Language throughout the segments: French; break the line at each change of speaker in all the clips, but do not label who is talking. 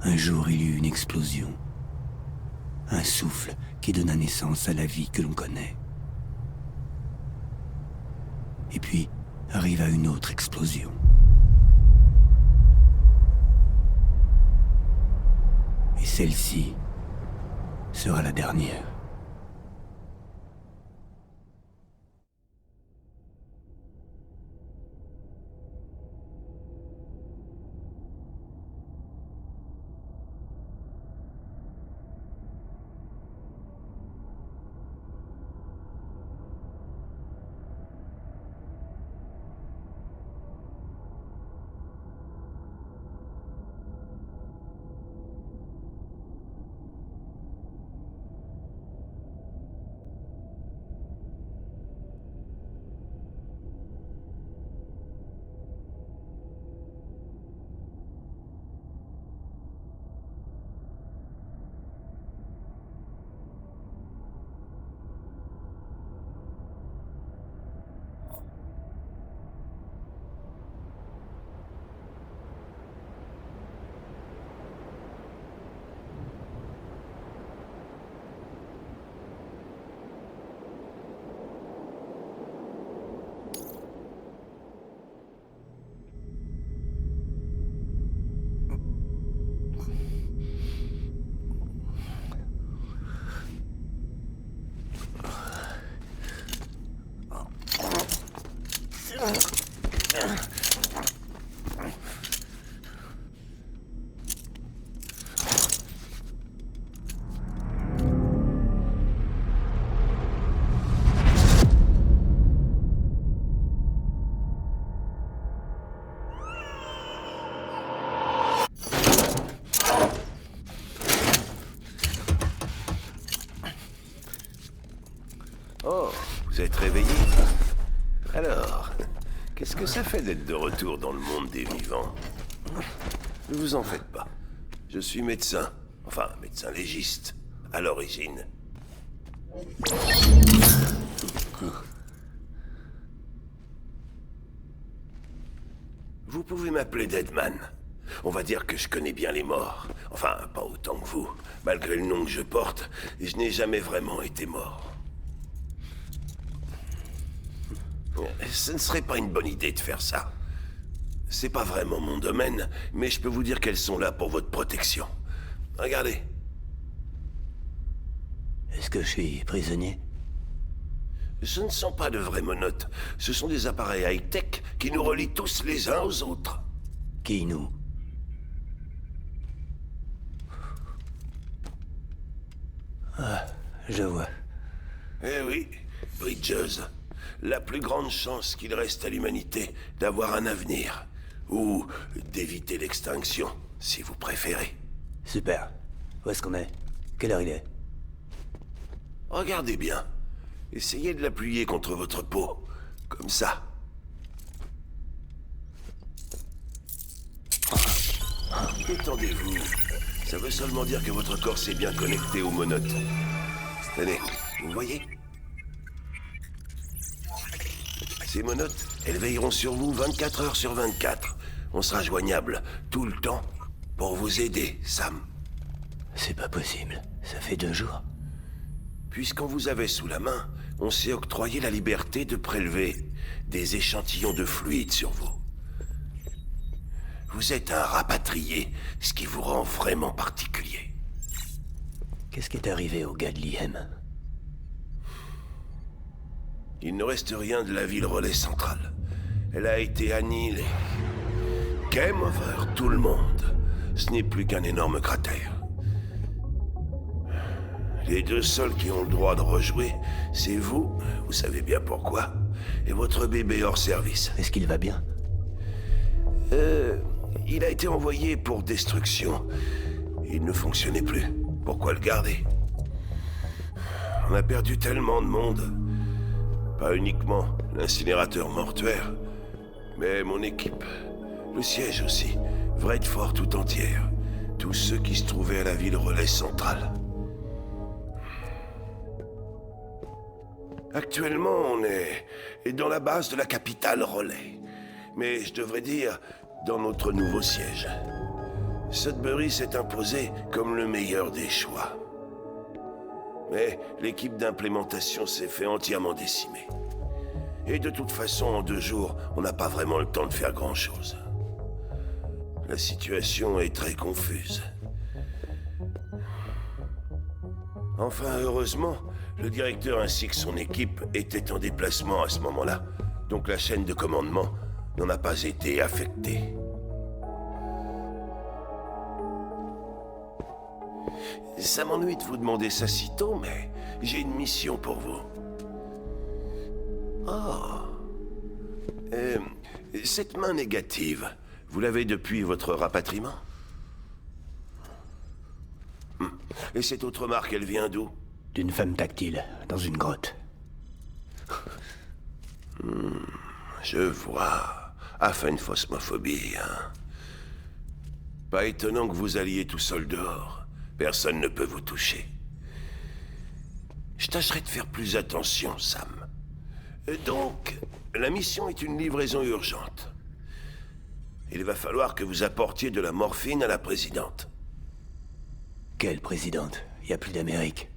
Un jour, il y eut une explosion. Un souffle qui donna naissance à la vie que l'on connaît. Et puis, arriva une autre explosion. Et celle-ci sera la dernière.
Oh, vous êtes réveillé? Alors, qu'est-ce que ça fait d'être de retour dans le monde des vivants? Ne vous en faites pas. Je suis médecin. Enfin, médecin légiste, à l'origine. Vous pouvez m'appeler Deadman. On va dire que je connais bien les morts. Enfin, pas autant que vous. Malgré le nom que je porte, je n'ai jamais vraiment été mort. Ce ne serait pas une bonne idée de faire ça. C'est pas vraiment mon domaine, mais je peux vous dire qu'elles sont là pour votre protection. Regardez.
Est-ce que je suis prisonnier?
Ce ne sont pas de vraies monotes. Ce sont des appareils high-tech qui nous relient tous les uns aux autres.
Qui nous? Ah, je vois.
Eh oui, Bridges. La plus grande chance qu'il reste à l'humanité d'avoir un avenir. Ou d'éviter l'extinction, si vous préférez.
Super. Où est-ce qu'on est? Quelle heure il est?
Regardez bien. Essayez de l'appuyer contre votre peau. Comme ça. Détendez-vous. Ça veut seulement dire que votre corps s'est bien connecté aux monotes. Tenez, vous voyez? Ces monotes, elles veilleront sur vous 24 heures sur 24. On sera joignable tout le temps pour vous aider, Sam.
C'est pas possible. Ça fait 2 jours.
Puisqu'on vous avait sous la main, on s'est octroyé la liberté de prélever des échantillons de fluide sur vous. Vous êtes un rapatrié, ce qui vous rend vraiment particulier.
Qu'est-ce qui est arrivé au gars de l'IM?
Il ne reste rien de la ville relais centrale. Elle a été annihilée. Game over, tout le monde. Ce n'est plus qu'un énorme cratère. Les 2 seuls qui ont le droit de rejouer, c'est vous savez bien pourquoi, et votre bébé hors service.
Est-ce qu'il va bien?
Il a été envoyé pour destruction. Il ne fonctionnait plus. Pourquoi le garder? On a perdu tellement de monde. Pas uniquement l'incinérateur mortuaire, mais mon équipe. Le siège aussi. Vredefort tout entière. Tous ceux qui se trouvaient à la ville relais centrale. Actuellement, on est dans la base de la capitale relais. Mais je devrais dire, dans notre nouveau siège. Sudbury s'est imposé comme le meilleur des choix. Mais l'équipe d'implémentation s'est fait entièrement décimer. Et de toute façon, en 2 jours, on n'a pas vraiment le temps de faire grand-chose. La situation est très confuse. Enfin, heureusement, le directeur ainsi que son équipe étaient en déplacement à ce moment-là. Donc la chaîne de commandement n'en a pas été affectée. Ça m'ennuie de vous demander ça si tôt, mais j'ai une mission pour vous. Cette main négative, vous l'avez depuis votre rapatriement? Et cette autre marque, elle vient d'où?
D'une femme tactile, dans une grotte.
Je vois. Aphanephosmophobie, hein. Pas étonnant que vous alliez tout seul dehors. Personne ne peut vous toucher. Je tâcherai de faire plus attention, Sam. Donc, la mission est une livraison urgente. Il va falloir que vous apportiez de la morphine à la présidente.
Quelle présidente? Il n'y a plus d'Amérique.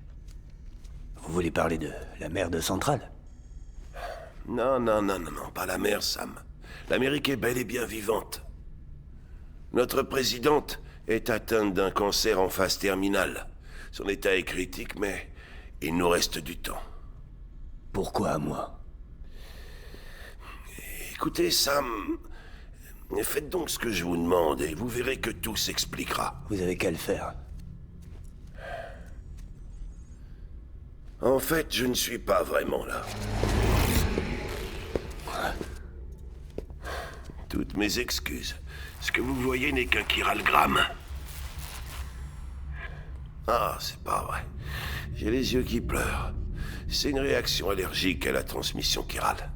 Vous voulez parler de la mère de Centrale?
Non, pas la mère, Sam. L'Amérique est bel et bien vivante. Notre présidente est atteinte d'un cancer en phase terminale. Son état est critique, mais il nous reste du temps.
Pourquoi à moi?
Écoutez, Sam, faites donc ce que je vous demande et vous verrez que tout s'expliquera.
Vous avez qu'à le faire.
En fait, je ne suis pas vraiment là. Toutes mes excuses. Ce que vous voyez n'est qu'un chiralgramme. Ah, c'est pas vrai. J'ai les yeux qui pleurent. C'est une réaction allergique à la transmission chirale.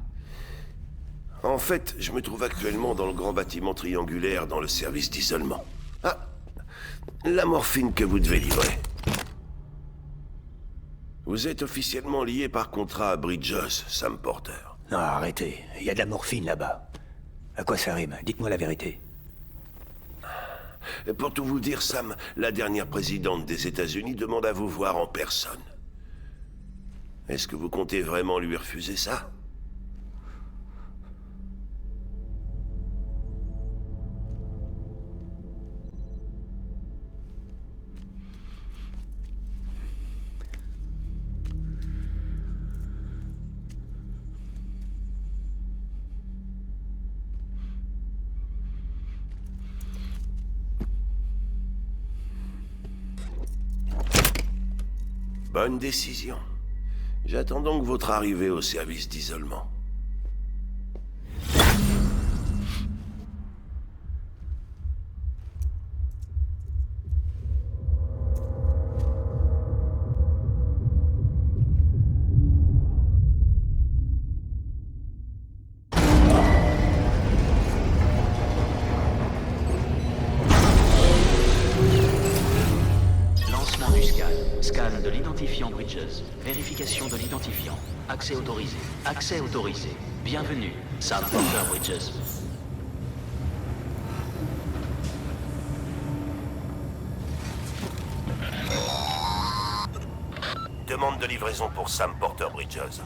En fait, je me trouve actuellement dans le grand bâtiment triangulaire dans le service d'isolement. Ah, la morphine que vous devez livrer. Vous êtes officiellement lié par contrat à Bridges, Sam Porter.
Non, arrêtez. Il y a de la morphine là-bas. À quoi ça rime? Dites-moi la vérité.
Pour tout vous dire, Sam, la dernière présidente des États-Unis demande à vous voir en personne. Est-ce que vous comptez vraiment lui refuser ça? Bonne décision. J'attends donc votre arrivée au service d'isolement.
Lancement du scan. Scan de l'identifiant Bridges. Vérification de l'identifiant. Accès autorisé. Accès autorisé. Bienvenue, Sam Porter Bridges.
Demande de livraison pour Sam Porter Bridges.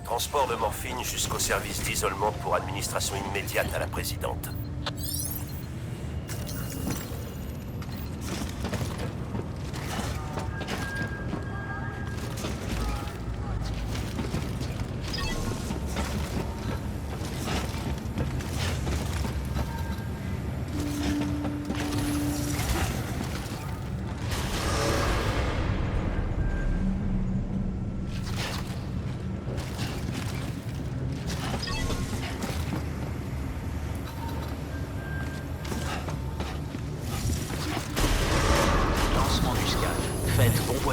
Transport de morphine jusqu'au service d'isolement pour administration immédiate à la présidente.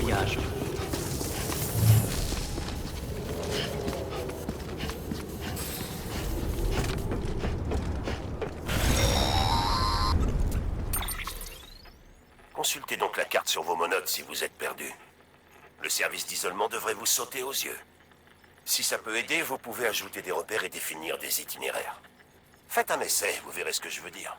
voyage.
Consultez donc la carte sur vos monotes si vous êtes perdu. Le service d'isolement devrait vous sauter aux yeux. Si ça peut aider, vous pouvez ajouter des repères et définir des itinéraires. Faites un essai, vous verrez ce que je veux dire.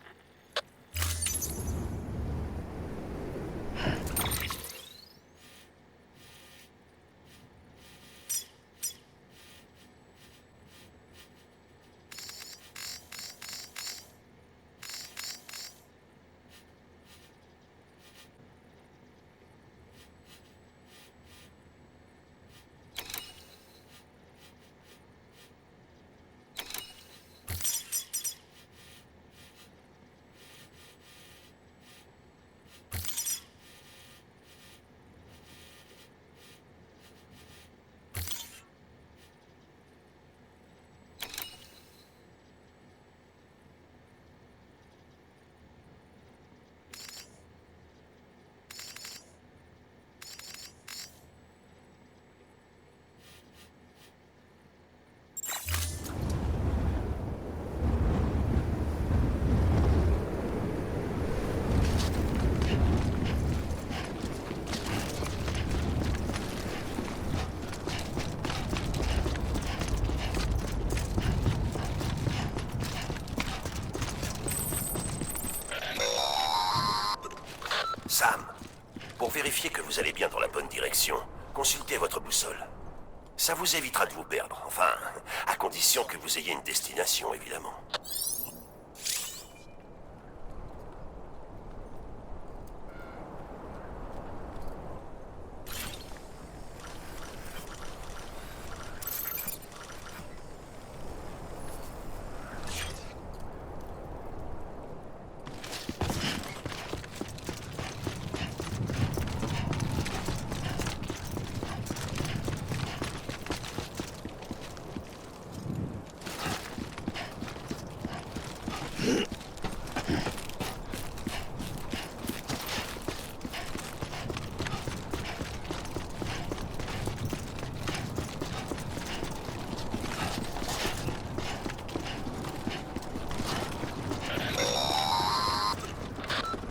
Sam, pour vérifier que vous allez bien dans la bonne direction, consultez votre boussole. Ça vous évitera de vous perdre, enfin, à condition que vous ayez une destination, évidemment.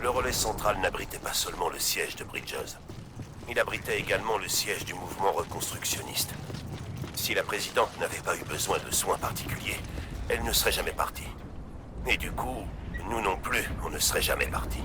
Le relais central n'abritait pas seulement le siège de Bridges. Il abritait également le siège du mouvement reconstructionniste. Si la présidente n'avait pas eu besoin de soins particuliers, elle ne serait jamais partie. Et du coup, nous non plus, on ne serait jamais partis.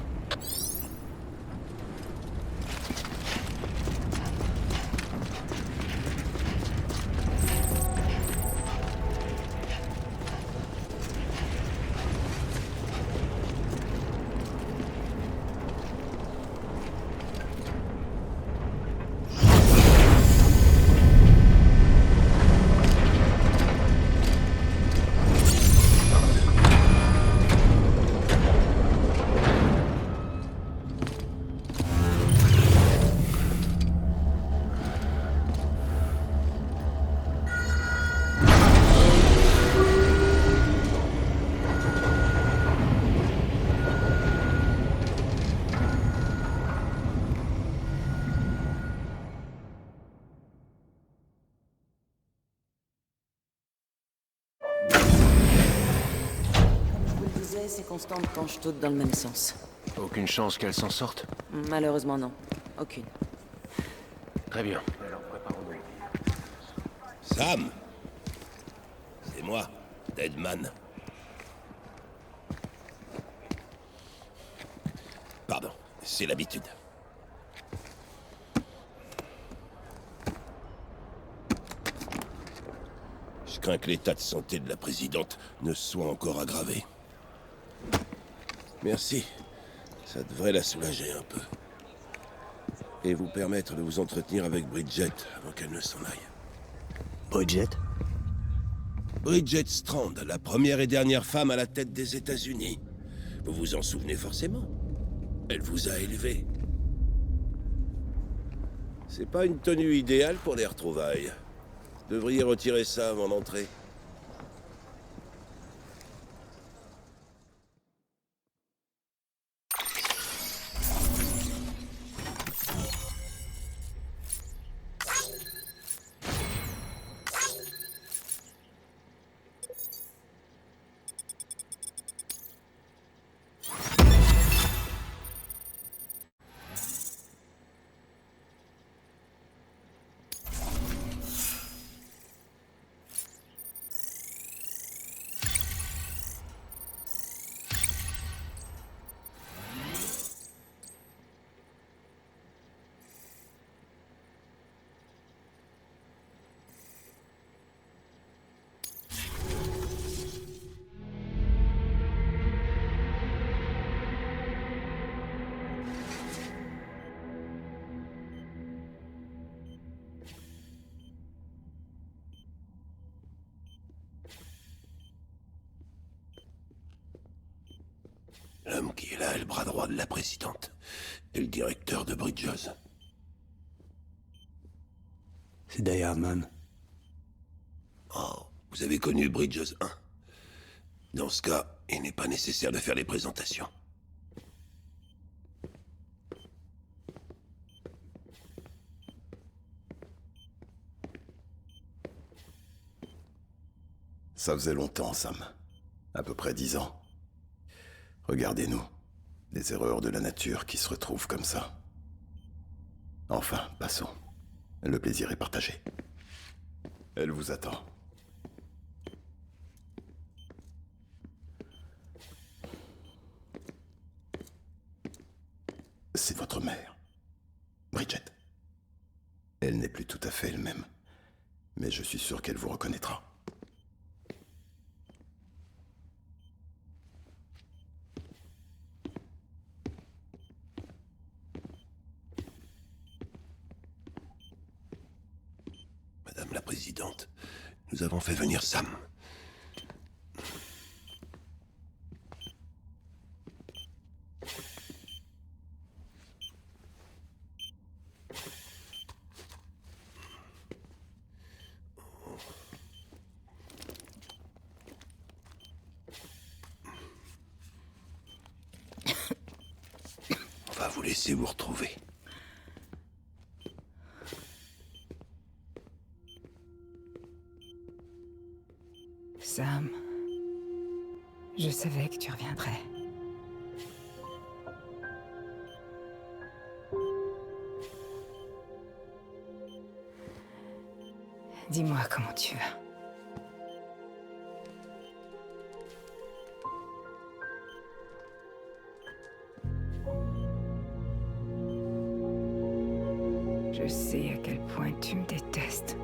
Ces constantes penchent toutes dans le même sens.
Aucune chance qu'elle s'en sorte?
Malheureusement, non. Aucune.
Très bien.
Sam! C'est moi, Deadman. Pardon, c'est l'habitude. Je crains que l'état de santé de la présidente ne soit encore aggravé. Merci. Ça devrait la soulager un peu. Et vous permettre de vous entretenir avec Bridget avant qu'elle ne s'en aille.
Bridget?
Bridget Strand, la première et dernière femme à la tête des États-Unis. Vous vous en souvenez forcément. Elle vous a élevé. C'est pas une tenue idéale pour les retrouvailles. Devriez retirer ça avant d'entrer. L'homme qui est là est le bras droit de la présidente. Et le directeur de Bridges.
C'est Die Hardman.
Oh, vous avez connu Bridges 1. Dans ce cas, il n'est pas nécessaire de faire les présentations.
Ça faisait longtemps, Sam. À peu près 10 ans. Regardez-nous. Des erreurs de la nature qui se retrouvent comme ça. Enfin, passons. Le plaisir est partagé. Elle vous attend. C'est votre mère, Bridget. Elle n'est plus tout à fait elle-même, mais je suis sûr qu'elle vous reconnaîtra.
Madame la Présidente, nous avons fait venir Sam. On va vous laisser vous retrouver.
Sam, je savais que tu reviendrais. Dis-moi comment tu vas. Je sais à quel point tu me détestes.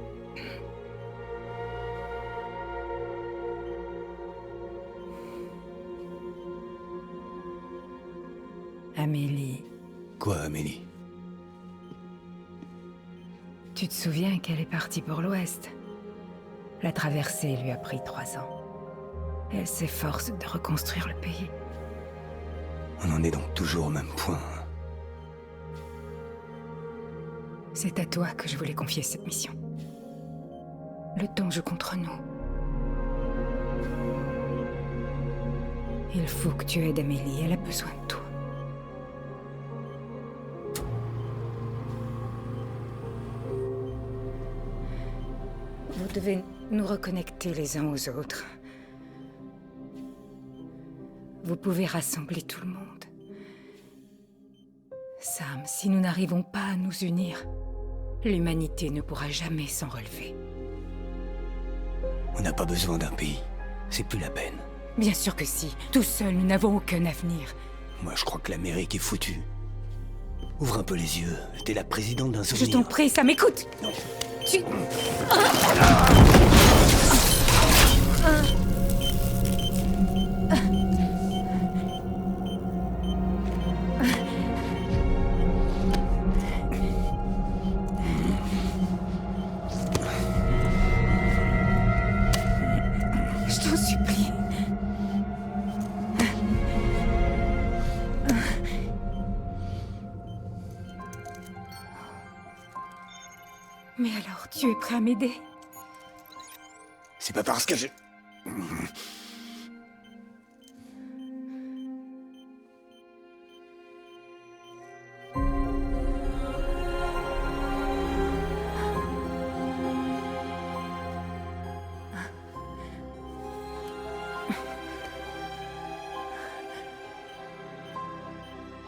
Amélie.
Quoi, Amélie?
Tu te souviens qu'elle est partie pour l'Ouest? La traversée lui a pris 3 ans. Elle s'efforce de reconstruire le pays.
On en est donc toujours au même point. Hein.
C'est à toi que je voulais confier cette mission. Le temps joue contre nous. Il faut que tu aides Amélie, elle a besoin de toi. Vous devez nous reconnecter les uns aux autres. Vous pouvez rassembler tout le monde. Sam, si nous n'arrivons pas à nous unir, l'humanité ne pourra jamais s'en relever.
On n'a pas besoin d'un pays. C'est plus la peine.
Bien sûr que si. Tout seul, nous n'avons aucun avenir.
Moi, je crois que l'Amérique est foutue. Ouvre un peu les yeux. T'es la présidente d'un
Je
souvenir.
t'en prie, Sam, écoute.
Non.
Tu... Je t'en supplie. Mais alors, tu es prêt à m'aider?
C'est pas parce que je...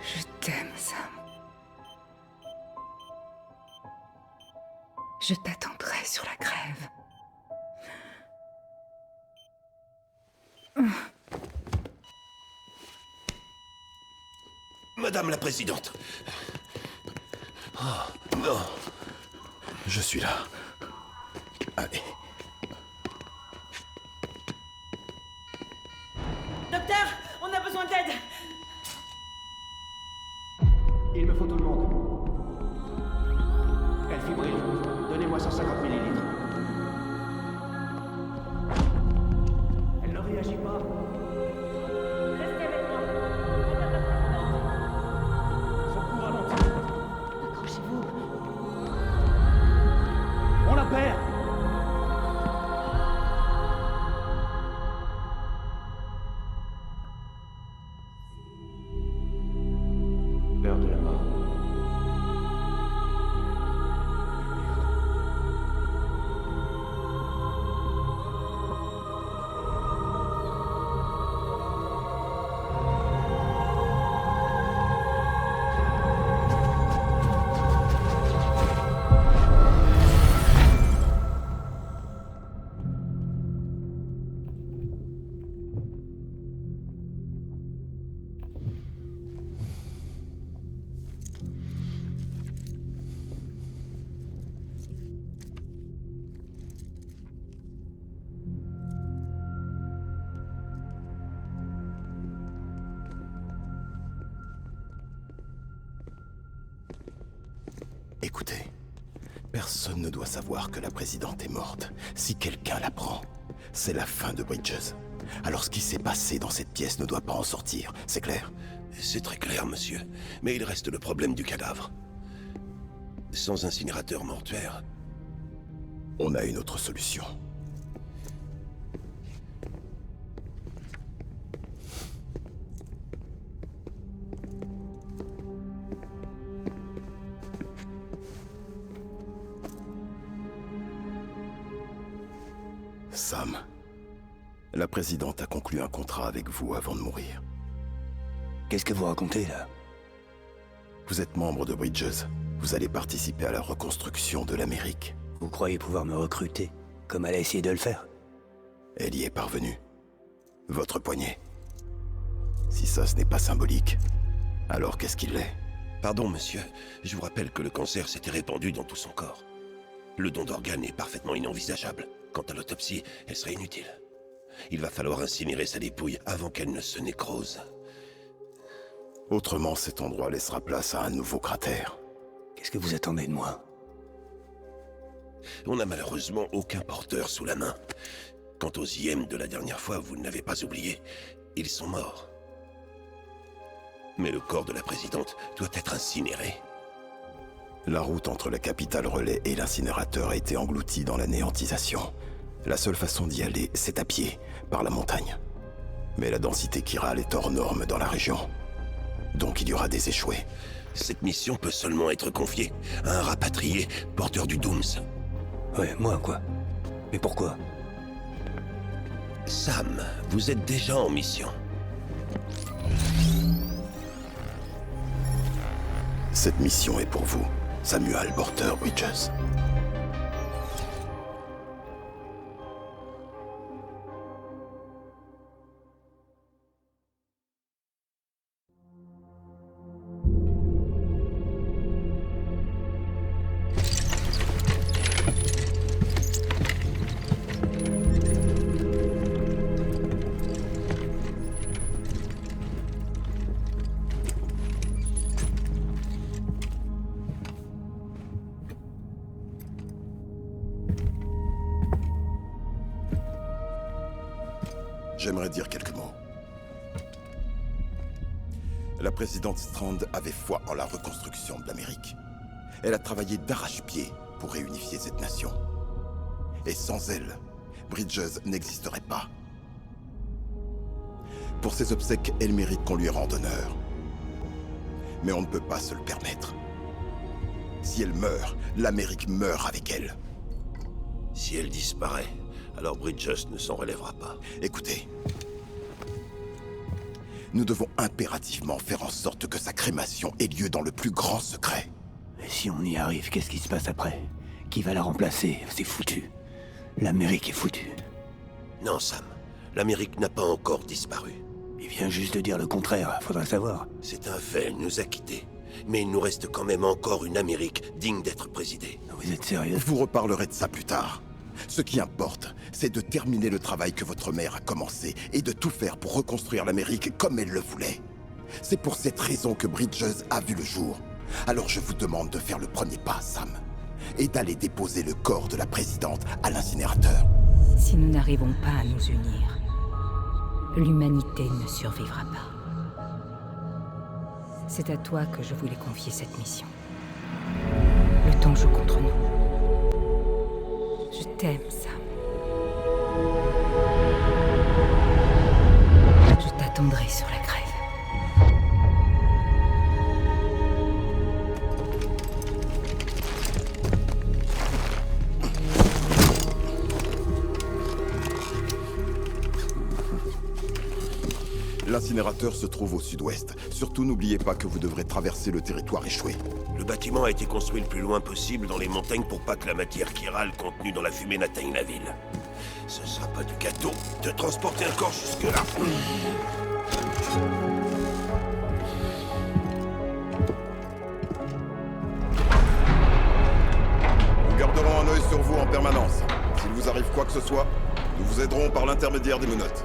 Je t'aime, Sam. Je t'attendrai sur la grève.
Madame la Présidente. Oh, non.
Je suis là. Allez.
Docteur, on a besoin d'aide.
Il me faut tout le monde. Elle fibrille. Donnez-moi 150 millilitres. Elle ne réagit pas.
Restez avec moi.
Écoutez, personne ne doit savoir que la présidente est morte. Si quelqu'un l'apprend, c'est la fin de Bridges. Alors ce qui s'est passé dans cette pièce ne doit pas en sortir, c'est clair?
C'est très clair, monsieur. Mais il reste le problème du cadavre. Sans incinérateur mortuaire...
On a une autre solution. Sam, la présidente a conclu un contrat avec vous avant de mourir.
Qu'est-ce que vous racontez, là?
Vous êtes membre de Bridges. Vous allez participer à la reconstruction de l'Amérique.
Vous croyez pouvoir me recruter, comme elle a essayé de le faire?
Elle y est parvenue. Votre poignet. Si ça, ce n'est pas symbolique, alors qu'est-ce qu'il est?
Pardon, monsieur. Je vous rappelle que le cancer s'était répandu dans tout son corps. Le don d'organes est parfaitement inenvisageable. Quant à l'autopsie, elle serait inutile. Il va falloir incinérer sa dépouille avant qu'elle ne se nécrose.
Autrement, cet endroit laissera place à un nouveau cratère.
Qu'est-ce que vous attendez de moi?
On n'a malheureusement aucun porteur sous la main. Quant aux IM de la dernière fois, vous ne l'avez pas oublié. Ils sont morts. Mais le corps de la présidente doit être incinéré.
La route entre la capitale relais et l'incinérateur a été engloutie dans la néantisation. La seule façon d'y aller, c'est à pied, par la montagne. Mais la densité chirale est hors norme dans la région. Donc il y aura des échoués.
Cette mission peut seulement être confiée à un rapatrié porteur du Dooms.
Ouais, moi, quoi. Mais pourquoi?
Sam, vous êtes déjà en mission.
Cette mission est pour vous, Samuel Porter Bridges. J'aimerais dire quelques mots. La présidente Strand avait foi en la reconstruction de l'Amérique. Elle a travaillé d'arrache-pied pour réunifier cette nation. Et sans elle, Bridges n'existerait pas. Pour ses obsèques, elle mérite qu'on lui rende honneur. Mais on ne peut pas se le permettre. Si elle meurt, l'Amérique meurt avec elle.
Si elle disparaît, alors Bridges ne s'en relèvera pas.
Écoutez, nous devons impérativement faire en sorte que sa crémation ait lieu dans le plus grand secret.
Et si on y arrive, qu'est-ce qui se passe après? Qui va la remplacer? C'est foutu. L'Amérique est foutue.
Non, Sam. L'Amérique n'a pas encore disparu.
Il vient juste de dire le contraire, faudra savoir.
C'est un fait, elle nous a quittés. Mais il nous reste quand même encore une Amérique digne d'être présidée.
Vous êtes sérieux?
Vous reparlerez de ça plus tard. Ce qui importe, c'est de terminer le travail que votre mère a commencé et de tout faire pour reconstruire l'Amérique comme elle le voulait. C'est pour cette raison que Bridges a vu le jour. Alors je vous demande de faire le premier pas, Sam, et d'aller déposer le corps de la présidente à l'incinérateur.
Si nous n'arrivons pas à nous unir, l'humanité ne survivra pas. C'est à toi que je voulais confier cette mission. Le temps joue contre nous. Je t'aime, Sam. Je t'attendrai sur la grève.
L'incinérateur se trouve au sud-ouest. Surtout, n'oubliez pas que vous devrez traverser le territoire échoué.
Le bâtiment a été construit le plus loin possible dans les montagnes pour pas que la matière chirale contenue dans la fumée n'atteigne la ville. Ce sera pas du gâteau de transporter un corps jusque-là.
Nous garderons un œil sur vous en permanence. S'il vous arrive quoi que ce soit, nous vous aiderons par l'intermédiaire des menottes.